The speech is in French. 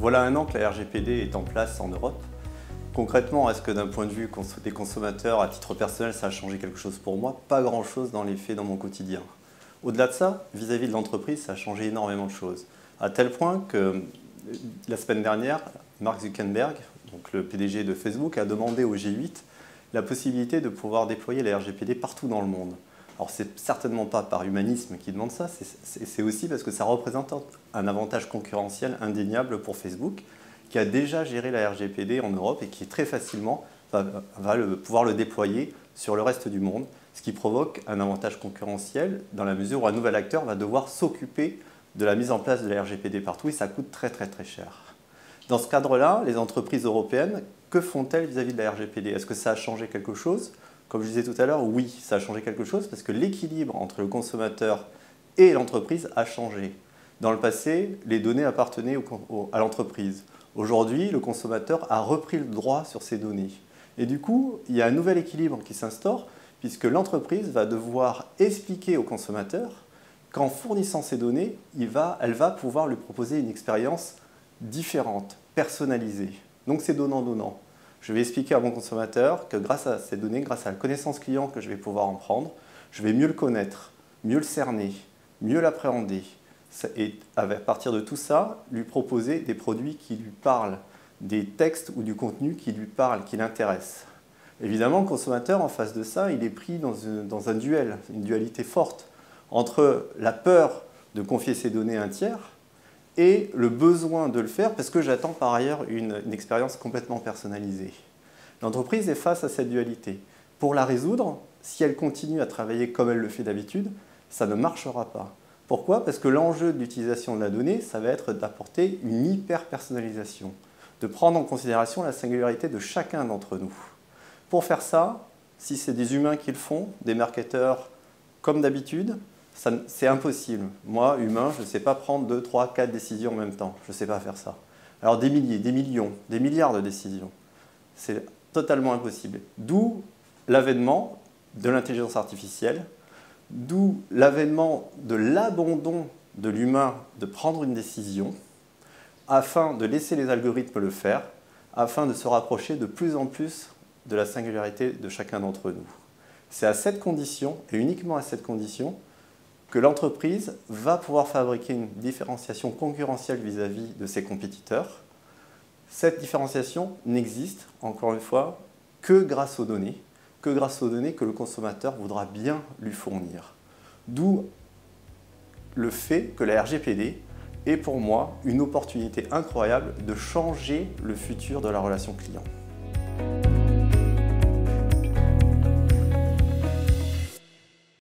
Voilà un an que la RGPD est en place en Europe. Concrètement, est-ce que d'un point de vue des consommateurs, à titre personnel, ça a changé quelque chose pour moi? Pas grand-chose dans les faits, dans mon quotidien. Au-delà de ça, vis-à-vis de l'entreprise, ça a changé énormément de choses. À tel point que la semaine dernière, Mark Zuckerberg, donc le PDG de Facebook, a demandé au G8 la possibilité de pouvoir déployer la RGPD partout dans le monde. Alors c'est certainement pas par humanisme qui demande ça, c'est aussi parce que ça représente un avantage concurrentiel indéniable pour Facebook, qui a déjà géré la RGPD en Europe et qui très facilement va pouvoir le déployer sur le reste du monde, ce qui provoque un avantage concurrentiel dans la mesure où un nouvel acteur va devoir s'occuper de la mise en place de la RGPD partout et ça coûte très cher. Dans ce cadre-là, les entreprises européennes, que font-elles vis-à-vis de la RGPD? Est-ce que ça a changé quelque chose? Comme je disais tout à l'heure, oui, ça a changé quelque chose parce que l'équilibre entre le consommateur et l'entreprise a changé. Dans le passé, les données appartenaient à l'entreprise. Aujourd'hui, le consommateur a repris le droit sur ces données. Et du coup, il y a un nouvel équilibre qui s'instaure puisque l'entreprise va devoir expliquer au consommateur qu'en fournissant ces données, elle va pouvoir lui proposer une expérience différente, personnalisée. Donc c'est donnant-donnant. Je vais expliquer à mon consommateur que grâce à ces données, grâce à la connaissance client que je vais pouvoir en prendre, je vais mieux le connaître, mieux le cerner, mieux l'appréhender. Et à partir de tout ça, lui proposer des produits qui lui parlent, des textes ou du contenu qui lui parlent, qui l'intéressent. Évidemment, le consommateur, en face de ça, il est pris dans un duel, une dualité forte, entre la peur de confier ses données à un tiers et le besoin de le faire parce que j'attends par ailleurs une expérience complètement personnalisée. L'entreprise est face à cette dualité. Pour la résoudre, si elle continue à travailler comme elle le fait d'habitude, ça ne marchera pas. Pourquoi? Parce que l'enjeu de l'utilisation de la donnée, ça va être d'apporter une hyper-personnalisation, de prendre en considération la singularité de chacun d'entre nous. Pour faire ça, si c'est des humains qui le font, des marketeurs comme d'habitude, c'est impossible. Moi, humain, je ne sais pas prendre 2, 3, 4 décisions en même temps. Je ne sais pas faire ça. Alors des milliers, des millions, des milliards de décisions. C'est totalement impossible. D'où l'avènement de l'intelligence artificielle, d'où l'avènement de l'abandon de l'humain de prendre une décision, afin de laisser les algorithmes le faire, afin de se rapprocher de plus en plus de la singularité de chacun d'entre nous. C'est à cette condition, et uniquement à cette condition, que l'entreprise va pouvoir fabriquer une différenciation concurrentielle vis-à-vis de ses compétiteurs. Cette différenciation n'existe, encore une fois, que grâce aux données que le consommateur voudra bien lui fournir. D'où le fait que la RGPD est pour moi une opportunité incroyable de changer le futur de la relation client.